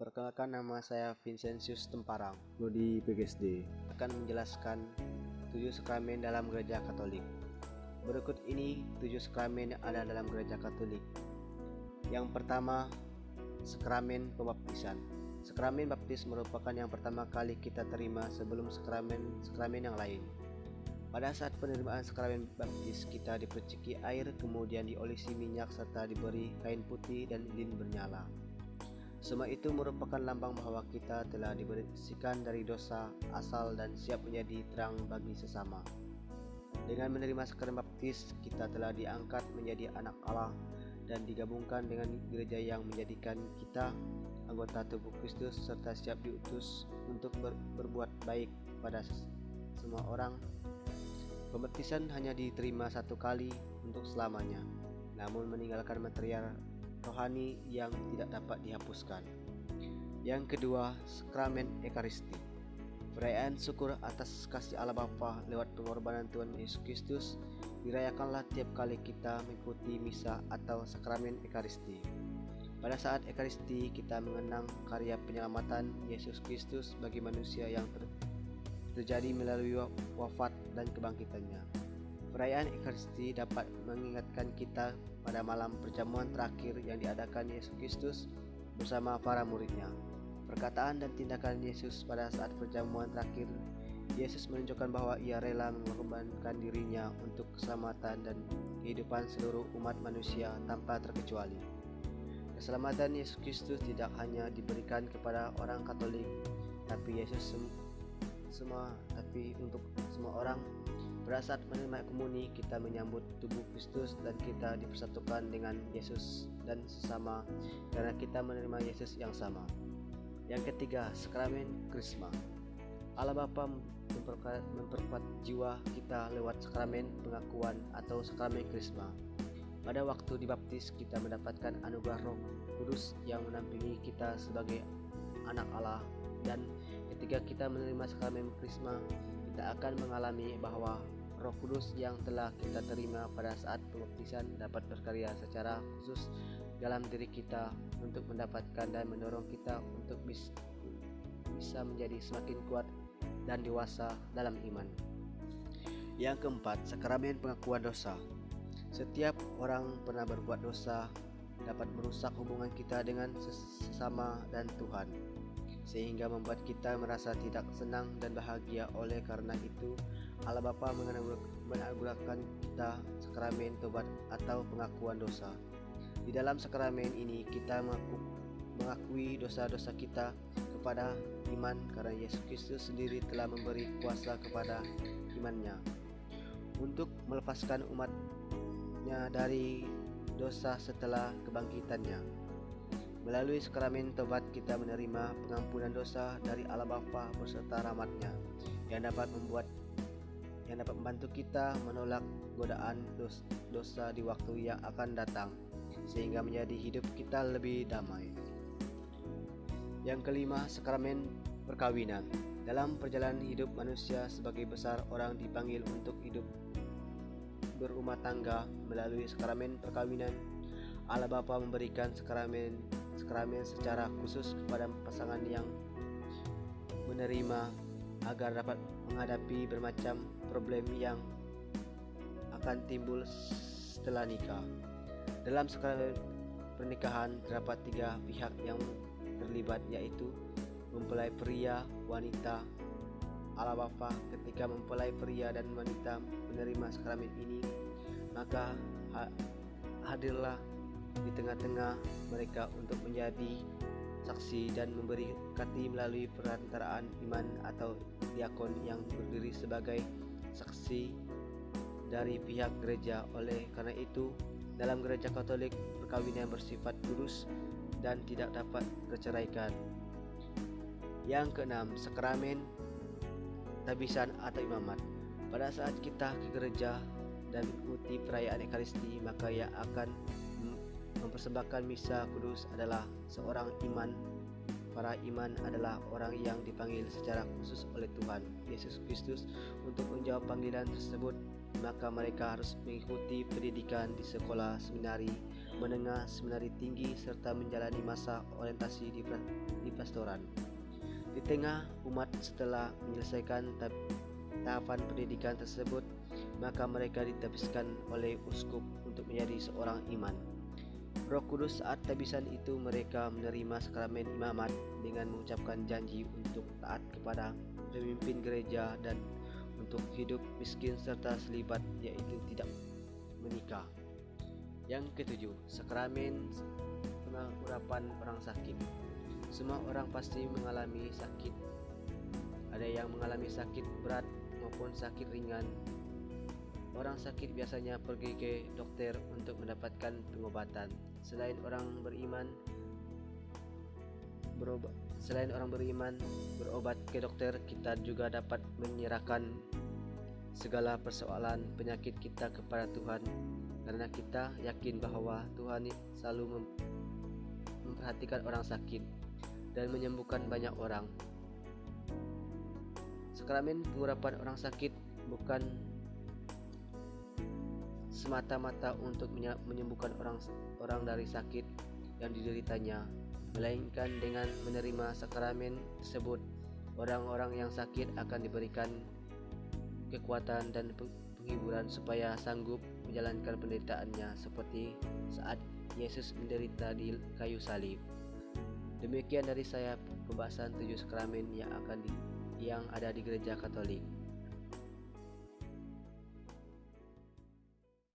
Perkenalkan, nama saya Vincentius Temparang, Prodi PGSD. Akan menjelaskan 7 sakramen dalam Gereja Katolik. Berikut ini 7 sakramen yang ada dalam Gereja Katolik. Yang pertama, sakramen pembaptisan. Sakramen baptis merupakan yang pertama kali kita terima sebelum sakramen yang lain. Pada saat penerimaan sakramen baptis, kita diperciki air, kemudian diolesi minyak serta diberi kain putih dan lilin bernyala. Semua itu merupakan lambang bahwa kita telah dibersihkan dari dosa asal dan siap menjadi terang bagi sesama. Dengan menerima sakramen baptis, kita telah diangkat menjadi anak Allah dan digabungkan dengan gereja yang menjadikan kita anggota tubuh Kristus serta siap diutus untuk berbuat baik pada semua orang. Pembaptisan hanya diterima satu kali untuk selamanya, namun meninggalkan material rohani yang tidak dapat dihapuskan. Yang kedua, sakramen Ekaristi. Perayaan syukur atas kasih Allah Bapa lewat pengorbanan Tuhan Yesus Kristus dirayakanlah tiap kali kita mengikuti misa atau sakramen Ekaristi. Pada saat Ekaristi, kita mengenang karya penyelamatan Yesus Kristus bagi manusia yang terjadi melalui wafat dan kebangkitannya. Perayaan Ekaristi dapat mengingatkan kita pada malam perjamuan terakhir yang diadakan Yesus Kristus bersama para muridnya. Perkataan dan tindakan Yesus pada saat perjamuan terakhir, Yesus menunjukkan bahwa ia rela mengorbankan dirinya untuk keselamatan dan kehidupan seluruh umat manusia tanpa terkecuali. Keselamatan Yesus Kristus tidak hanya diberikan kepada orang Katolik, tapi untuk semua orang. Pada saat menerima komuni, kita menyambut tubuh Kristus dan kita dipersatukan dengan Yesus dan sesama karena kita menerima Yesus yang sama. Yang ketiga, sakramen Krisma. Allah Bapa memperkuat jiwa kita lewat sakramen pengakuan atau sakramen Krisma. Pada waktu dibaptis, kita mendapatkan anugerah Roh Kudus yang menampingi kita sebagai anak Allah, dan ketika kita menerima sakramen Krisma, kita akan mengalami bahwa Roh Kudus yang telah kita terima pada saat pembaptisan dapat berkarya secara khusus dalam diri kita untuk mendapatkan dan mendorong kita untuk bisa menjadi semakin kuat dan dewasa dalam iman. Yang keempat, sakramen pengakuan dosa. Setiap orang pernah berbuat dosa dapat merusak hubungan kita dengan sesama dan Tuhan, sehingga membuat kita merasa tidak senang dan bahagia. Oleh karena itu, Allah Bapa menganugerahkan kita sakramen tobat atau pengakuan dosa. Di dalam sakramen ini kita mengakui dosa-dosa kita kepada iman karena Yesus Kristus sendiri telah memberi kuasa kepada imannya untuk melepaskan umatnya dari dosa setelah kebangkitannya. Melalui sakramen tobat kita menerima pengampunan dosa dari Allah Bapa beserta rahmat-Nya yang dapat membantu kita menolak godaan dosa di waktu yang akan datang, sehingga menjadi hidup kita lebih damai. Yang kelima, sakramen perkawinan. Dalam perjalanan hidup manusia, sebagai besar orang dipanggil untuk hidup berumah tangga. Melalui sakramen perkawinan, Allah Bapa memberikan sakramen secara khusus kepada pasangan yang menerima agar dapat menghadapi bermacam problem yang akan timbul setelah nikah. Dalam sakramen pernikahan terdapat 3 pihak yang terlibat, yaitu mempelai pria, wanita. Allah Bapa ketika mempelai pria dan wanita menerima sakramen ini, maka hadirlah di tengah-tengah mereka untuk menjadi saksi dan memberkati melalui perantaraan imam atau diakon yang berdiri sebagai saksi dari pihak gereja. Oleh karena itu, dalam Gereja Katolik, perkawinan bersifat kudus dan tidak dapat terceraikan. Yang keenam, sakramen tabisan atau imamat. Pada saat kita ke gereja dan mengikuti perayaan Ekaristi, maka yang akan mempersembahkan misa kudus adalah seorang iman. Para iman adalah orang yang dipanggil secara khusus oleh Tuhan Yesus Kristus untuk menjawab panggilan tersebut, maka mereka harus mengikuti pendidikan di sekolah seminari menengah, seminari tinggi, serta menjalani masa orientasi di pastoran. Di tengah umat setelah menyelesaikan tahapan pendidikan tersebut, maka mereka ditabiskan oleh uskup untuk menjadi seorang iman. Roh Kudus saat tabisan itu mereka menerima sakramen imamat dengan mengucapkan janji untuk taat kepada pemimpin gereja dan untuk hidup miskin serta selibat, yaitu tidak menikah. Yang ketujuh, sakramen pengurapan orang sakit. Semua orang pasti mengalami sakit. Ada yang mengalami sakit berat maupun sakit ringan. Orang sakit biasanya pergi ke dokter untuk mendapatkan pengobatan. Selain orang beriman berobat ke dokter, kita juga dapat menyerahkan segala persoalan penyakit kita kepada Tuhan, karena kita yakin bahwa Tuhan selalu memperhatikan orang sakit dan menyembuhkan banyak orang. Sakramen pengurapan orang sakit bukan semata-mata untuk menyembuhkan orang dari sakit yang dideritanya, melainkan dengan menerima sakramen tersebut, orang-orang yang sakit akan diberikan kekuatan dan penghiburan supaya sanggup menjalankan penderitaannya seperti saat Yesus menderita di kayu salib. Demikian dari saya pembahasan 7 sakramen yang ada di Gereja Katolik.